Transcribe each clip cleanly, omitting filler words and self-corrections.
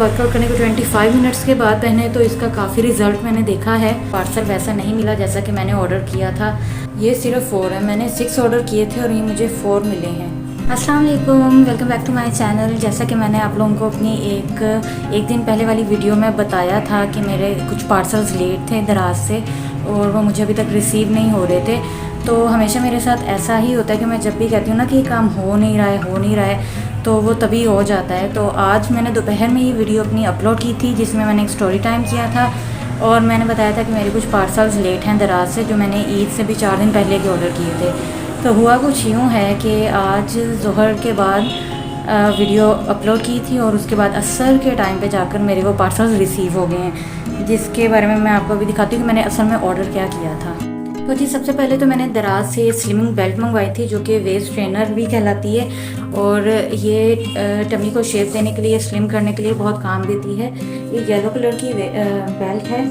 Workout करने को 25 minutes के बाद पहने तो इसका काफ़ी रिज़ल्ट मैंने देखा है। पार्सल वैसा नहीं मिला जैसा कि मैंने ऑर्डर किया था। ये सिर्फ 4 है, मैंने 6 ऑर्डर किए थे और ये मुझे 4 मिले हैं। अस्सलाम वालेकुम, welcome back to my channel. जैसा कि मैंने आप लोगों को अपनी एक दिन पहले वाली वीडियो में बताया था कि मेरे कुछ पार्सल्स लेट थे दराज से और वो मुझे अभी तक रिसीव नहीं हो रहे थे। तो हमेशा मेरे साथ ऐसा ही होता है कि मैं जब भी कहती हूँ ना कि ये काम हो नहीं रहा है तो वो तभी हो जाता है। तो आज मैंने दोपहर में ये वीडियो अपनी अपलोड की थी जिसमें मैंने एक स्टोरी टाइम किया था और मैंने बताया था कि मेरे कुछ पार्सल्स लेट हैं दराज से, जो मैंने ईद से भी 4 दिन पहले के ऑर्डर किए थे। तो हुआ कुछ यूँ है कि आज ज़ोहर के बाद वीडियो अपलोड की थी और उसके बाद असर के टाइम पे जाकर मेरे को पार्सल्स रिसीव हो गए हैं, जिसके बारे में मैं आपको अभी दिखाती हूँ कि मैंने असल में ऑर्डर क्या किया था। तो जी सबसे पहले तो मैंने दराज से स्लिमिंग बेल्ट मंगवाई थी जो कि वेस्ट ट्रेनर भी कहलाती है और ये टमी को शेप देने के लिए, स्लिम करने के लिए बहुत काम देती है। ये येलो कलर की बेल्ट है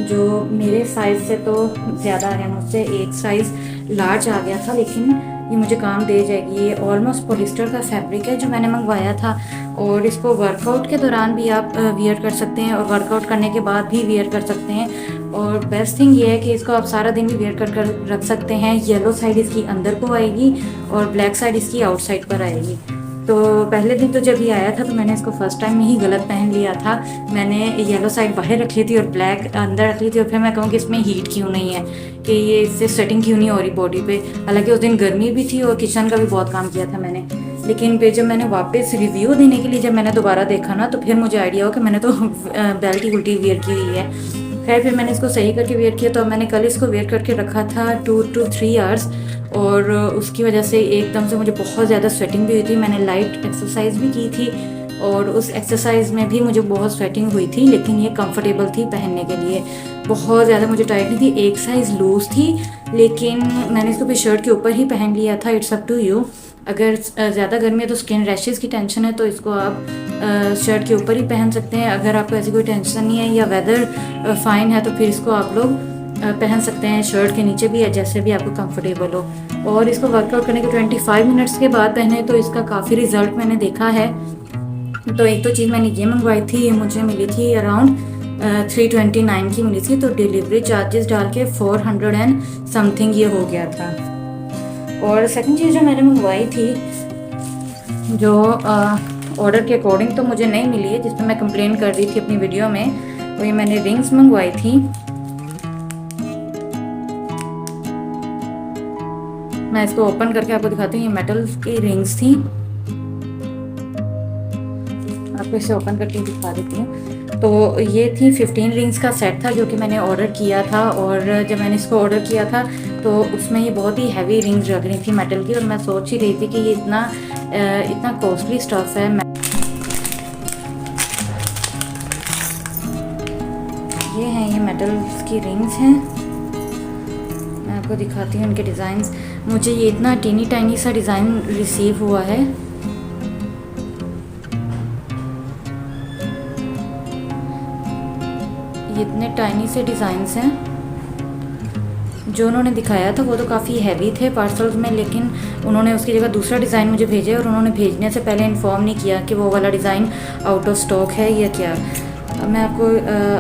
जो मेरे साइज़ से तो ज़्यादा है, मुझसे एक साइज़ लार्ज आ गया था, लेकिन ये मुझे काम दे जाएगी। ये ऑलमोस्ट पॉलिस्टर का फैब्रिक है जो मैंने मंगवाया था और इसको वर्कआउट के दौरान भी आप वियर कर सकते हैं और वर्कआउट करने के बाद भी वियर कर सकते हैं। और बेस्ट थिंग ये है कि इसको आप सारा दिन भी वियर कर रख सकते हैं। येलो साइड इसकी अंदर को आएगी और ब्लैक साइड इसकी आउटसाइड पर आएगी। तो पहले दिन तो जब ये आया था तो मैंने इसको फर्स्ट टाइम में ही गलत पहन लिया था। मैंने येलो साइड बाहर रख ली थी और ब्लैक अंदर रख ली थी और फिर मैं कहूँ कि इसमें हीट क्यों नहीं है, कि ये इससे स्वेटिंग क्यों नहीं हो रही बॉडी पे। हालांकि उस दिन गर्मी भी थी और किचन का भी बहुत काम किया था मैंने। लेकिन फिर जब मैंने वापस रिव्यू देने के लिए जब मैंने दोबारा देखा ना तो फिर मुझे आइडिया हो कि मैंने तो बेल्ट ही उल्टी वियर की हुई है। खैर फिर मैंने इसको सही करके वेयर किया। तो मैंने कल इसको वेयर करके रखा था 2 to 3 आवर्स और उसकी वजह से एकदम से मुझे बहुत ज़्यादा स्वेटिंग भी हुई थी। मैंने लाइट एक्सरसाइज भी की थी और उस एक्सरसाइज में भी मुझे बहुत स्वेटिंग हुई थी, लेकिन ये कंफर्टेबल थी पहनने के लिए, बहुत ज़्यादा मुझे टाइट नहीं थी। एक साइज़ लूज़ थी लेकिन मैंने इसको भी शर्ट के ऊपर ही पहन लिया था। It's up to you. अगर ज़्यादा गर्मी है तो स्किन रैशेज़ की टेंशन है तो इसको आप शर्ट के ऊपर ही पहन सकते हैं। अगर आपको ऐसी कोई टेंशन नहीं है या वेदर फाइन है तो फिर इसको आप लोग पहन सकते हैं शर्ट के नीचे भी, या जैसे भी आपको कंफर्टेबल हो। और इसको वर्कआउट करने के 25 मिनट्स के बाद पहने तो इसका काफ़ी रिजल्ट मैंने देखा है। तो एक तो चीज़ मैंने ये मंगवाई थी, ये मुझे मिली थी अराउंड 329 की मिली थी। तो डिलीवरी चार्जेस डाल के 400 एंड समथिंग ये हो गया था। और सेकंड चीज़ जो मैंने मंगवाई थी जो ऑर्डर के अकॉर्डिंग तो मुझे नहीं मिली है, जिस पर मैं कंप्लेन कर रही थी अपनी वीडियो में, तो ये मैंने रिंग्स मंगवाई थी। मैं इसको ओपन करके आपको दिखाती हूँ। ये मेटल की रिंग्स थी, आपको इसे ओपन करके दिखा देती हूँ। तो ये थी 15 रिंग्स का सेट था जो कि मैंने ऑर्डर किया था। और जब मैंने इसको ऑर्डर किया था तो उसमें ये बहुत ही हैवी रिंग्स लग रही थी मेटल की, और मैं सोच ही रही थी कि ये इतना कॉस्टली स्टफ़ है। ये हैं, ये मेटल्स की रिंग्स हैं। मैं आपको दिखाती हूँ इनके डिज़ाइंस। मुझे ये इतना टीनी टाइनी सा डिज़ाइन रिसीव हुआ है। ये इतने टाइनी से डिज़ाइंस हैं। जो उन्होंने दिखाया था वो तो काफ़ी हैवी थे पार्सल्स में, लेकिन उन्होंने उसकी जगह दूसरा डिज़ाइन मुझे भेजे और उन्होंने भेजने से पहले इन्फॉर्म नहीं किया कि वो वाला डिज़ाइन आउट ऑफ स्टॉक है या क्या। मैं आपको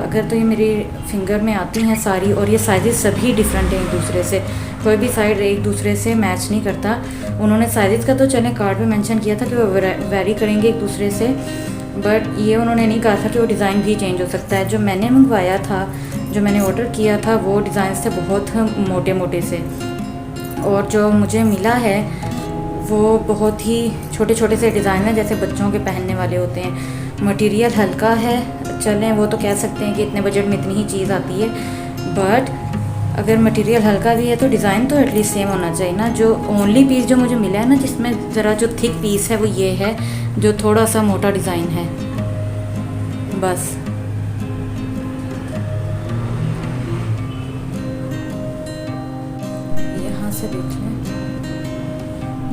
अगर तो ये मेरी फिंगर में आती हैं सारी, और ये साइज़ सभी डिफरेंट हैं एक दूसरे से, कोई भी साइड एक दूसरे से मैच नहीं करता। उन्होंने साइज़ का तो चलें कार्ड पे मेंशन किया था कि वो वेरी करेंगे एक दूसरे से, बट ये उन्होंने नहीं कहा था कि वो डिज़ाइन भी चेंज हो सकता है। जो मैंने मंगवाया था, जो मैंने ऑर्डर किया था, वो डिज़ाइन थे बहुत मोटे मोटे से, और जो मुझे मिला है वो बहुत ही छोटे छोटे से डिज़ाइन हैं जैसे बच्चों के पहनने वाले होते हैं। मटेरियल हल्का है, चलें वो तो कह सकते हैं कि इतने बजट में इतनी ही चीज़ आती है, बट अगर मटेरियल हल्का भी है तो डिज़ाइन तो एटलीस्ट सेम होना चाहिए ना। जो ओनली पीस जो मुझे मिला है ना जिसमें ज़रा जो थिक पीस है वो ये है, जो थोड़ा सा मोटा डिज़ाइन है बस। यहाँ से देख लें,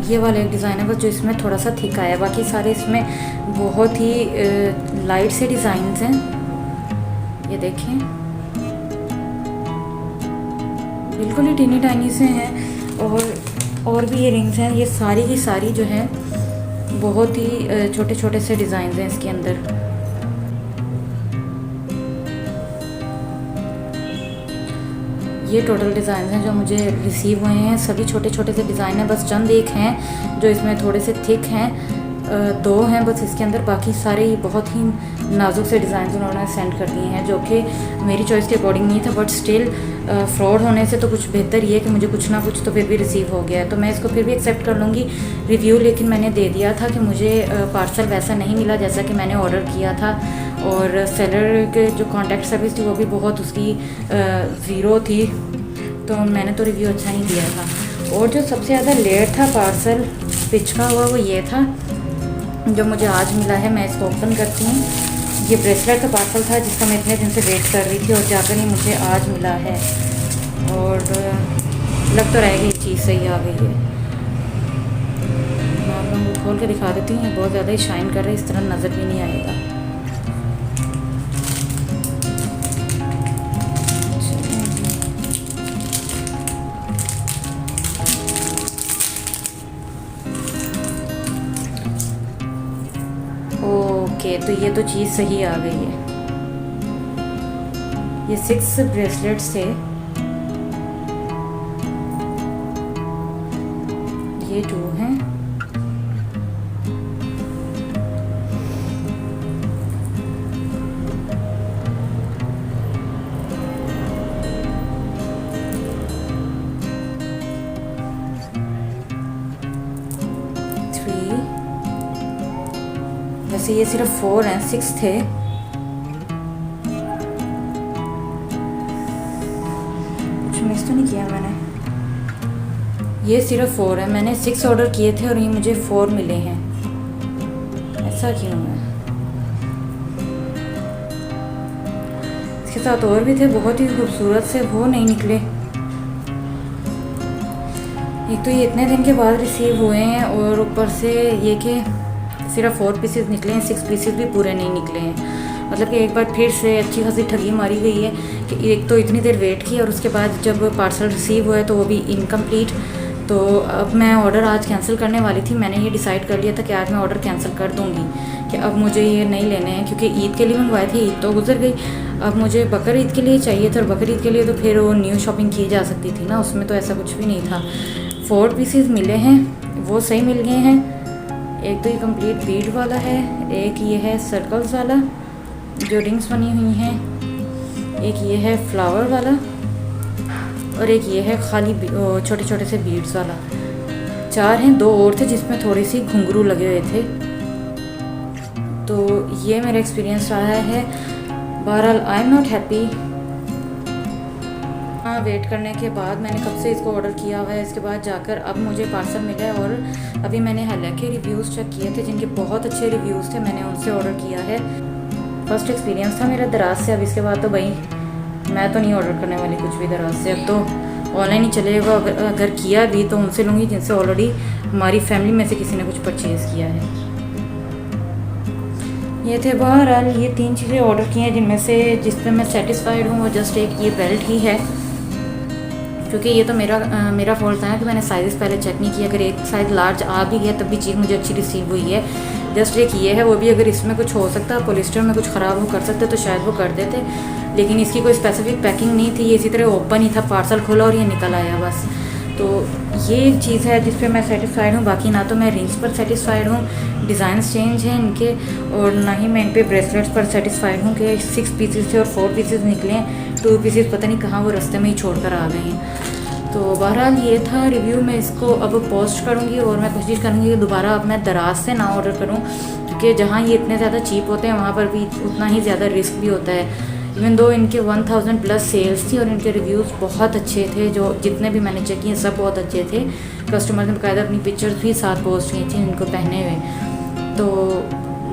ये वाला एक डिज़ाइन है बस जो इसमें थोड़ा सा थिक आया है, बाकी सारे इसमें बहुत ही लाइट से डिज़ाइंस हैं। ये देखें बिल्कुल ही टीनी टाइनी से हैं। और भी ये रिंग्स हैं, ये सारी की सारी जो है बहुत ही छोटे छोटे से डिज़ाइन हैं इसके अंदर। ये टोटल डिज़ाइन हैं जो मुझे रिसीव हुए हैं। सभी छोटे छोटे से डिज़ाइन हैं, बस चंद एक हैं जो इसमें थोड़े से थिक हैं, 2 हैं बस इसके अंदर, बाकी सारे बहुत ही नाजुक से डिज़ाइन उन्होंने सेंड कर दिए हैं जो कि मेरी चॉइस के अकॉर्डिंग नहीं था। बट स्टिल फ्रॉड होने से तो कुछ बेहतर ये है कि मुझे कुछ ना कुछ तो फिर भी रिसीव हो गया है, तो मैं इसको फिर भी एक्सेप्ट कर लूँगी रिव्यू। लेकिन मैंने दे दिया था कि मुझे पार्सल वैसा नहीं मिला जैसा कि मैंने ऑर्डर किया था, और सेलर के जो कॉन्टैक्ट सर्विस थी वो भी बहुत उसकी ज़ीरो थी, तो मैंने तो रिव्यू अच्छा नहीं दिया था। और जो सबसे ज़्यादा लेट था पार्सल पिछड़ा हुआ वो ये था जो मुझे आज मिला है। मैं इसको ओपन करती हूँ। ये ब्रेसलेट का पार्सल था जिसका मैं इतने दिन से वेट कर रही थी और जाकर ही मुझे आज मिला है, और लग तो रहेगी ये चीज़ सही आ गई है। मैं आप लोगों को खोल के दिखा देती हूँ। ये बहुत ज़्यादा ही शाइन कर रहा है, इस तरह नज़र भी नहीं आएगा। ओके, तो ये तो चीज़ सही आ गई है। ये 6 ब्रेसलेट्स थे, ये 2 हैं, वैसे ये सिर्फ 4 हैं, 6 थे। कुछ मिस तो नहीं किया मैंने। ये सिर्फ 4 है, मैंने 6 ऑर्डर किए थे और ये मुझे 4 मिले हैं। ऐसा क्यों है? इसके साथ और भी थे बहुत ही खूबसूरत से, वो नहीं निकले। एक तो ये इतने दिन के बाद रिसीव हुए हैं और ऊपर से ये कि सिर्फ 4 पीसेस निकले हैं, 6 पीसेस भी पूरे नहीं निकले हैं। मतलब कि एक बार फिर से अच्छी खासी ठगी मारी गई है कि एक तो इतनी देर वेट की और उसके बाद जब पार्सल रिसीव हुआ है तो वो भी इनकम्प्लीट। तो अब मैं ऑर्डर आज कैंसिल करने वाली थी। मैंने ये डिसाइड कर लिया था कि आज मैं ऑर्डर कैंसिल कर दूँगी कि अब मुझे ये नहीं लेने हैं, क्योंकि ईद के लिए मंगवाए थे, ईद तो गुजर गई। अब मुझे बकर ईद के लिए चाहिए था और बकर ईद के लिए तो फिर वो न्यू शॉपिंग की जा सकती थी ना, उसमें तो ऐसा कुछ भी नहीं था। 4 पीसेस मिले हैं, वो सही मिल गए हैं। एक तो ये कंप्लीट बीड वाला है, एक ये है सर्कल्स वाला जो रिंग्स बनी हुई हैं, एक ये है फ्लावर वाला और एक ये है खाली छोटे छोटे से बीड्स वाला। 4 हैं, 2 और थे जिसमें थोड़ी सी घुंघरू लगे हुए थे। तो ये मेरा एक्सपीरियंस रहा है। बहरहाल I am not happy. Wait करने के बाद मैंने कब से इसको ऑर्डर किया हुआ है, इसके बाद जाकर अब मुझे पार्सल मिला है। और अभी मैंने हालांकि रिव्यूज़ चेक किए थे जिनके बहुत अच्छे रिव्यूज़ थे, मैंने उनसे ऑर्डर किया है। फर्स्ट एक्सपीरियंस था मेरा दराज से। अब इसके बाद तो भाई मैं तो नहीं ऑर्डर करने वाली कुछ भी दराज से, अब तो ऑनलाइन ही चलेगा। अगर किया भी तो उनसे लूँगी जिनसे ऑलरेडी हमारी फैमिली में से किसी ने कुछ परचेज़ किया है। ये थे बहरहाल ये 3 चीज़ें ऑर्डर की हैं जिनमें से जिस पर मैं सेटिस्फाइड हूँ वो जस्ट एक ये बेल्ट ही है, क्योंकि ये तो मेरा फॉल्ट था कि मैंने साइज़ पहले चेक नहीं किया। अगर एक साइज़ लार्ज आ भी गया तब भी चीज़ मुझे अच्छी रिसीव हुई है। जस्ट एक ये है, वो भी अगर इसमें कुछ हो सकता, पॉलिस्टर में कुछ ख़राब हो कर सकते तो शायद वो कर देते, लेकिन इसकी कोई स्पेसिफिक पैकिंग नहीं थी। ये इसी तरह ओपन ही था, पार्सल खोला और ये निकल आया बस। तो ये एक चीज़ है जिस पे मैं सेटिस्फाइड हूँ। बाकी ना तो मैं रिंग्स पर सेटिस्फाइड हूँ, डिज़ाइंस चेंज हैं इनके, और ना ही मैं इन पे ब्रेसलेट्स पर सेटिस्फाइड हूँ कि 6 पीसेस थे और 4 पीसेस निकले हैं। 2 पीसेस पता नहीं कहाँ वो रास्ते में ही छोड़ कर आ गए हैं। तो बहरहाल ये था रिव्यू। मैं इसको अब पोस्ट करूँगी और मैं कोशिश करूँगी कि दोबारा अब मैं दराज से ना ऑर्डर करूँ, क्योंकि जहाँ ये इतने ज़्यादा चीप होते हैं वहाँ पर भी उतना ही ज़्यादा रिस्क भी होता है। इवन दो इनके 1000 प्लस सेल्स थी और इनके रिव्यूज़ बहुत अच्छे थे, जो जितने भी मैंने चेक किए सब बहुत अच्छे थे। कस्टमर ने बाकायदा अपनी पिक्चर्स भी साथ पोस्ट की थी इनको पहने हुए। तो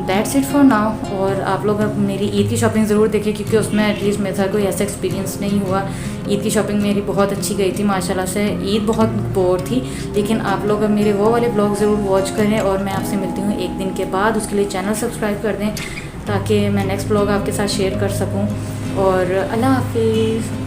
दैट्स इट फॉर नाउ। और आप लोग अब मेरी ईद की शॉपिंग ज़रूर देखें, क्योंकि उसमें एटलीस्ट मेरे साथ कोई ऐसा एक्सपीरियंस नहीं हुआ। ईद की शॉपिंग मेरी बहुत अच्छी गई थी माशाल्लाह से। ईद बहुत बोर थी, लेकिन आप लोग अब मेरे वो वाले ब्लॉग ज़रूर वॉच करें। और मैं आपसे मिलती हूँ एक दिन के बाद, उसके लिए चैनल सब्सक्राइब कर दें ताकि मैं नेक्स्ट ब्लॉग आपके साथ शेयर कर सकूँ। और अल्लाह हाफिज़।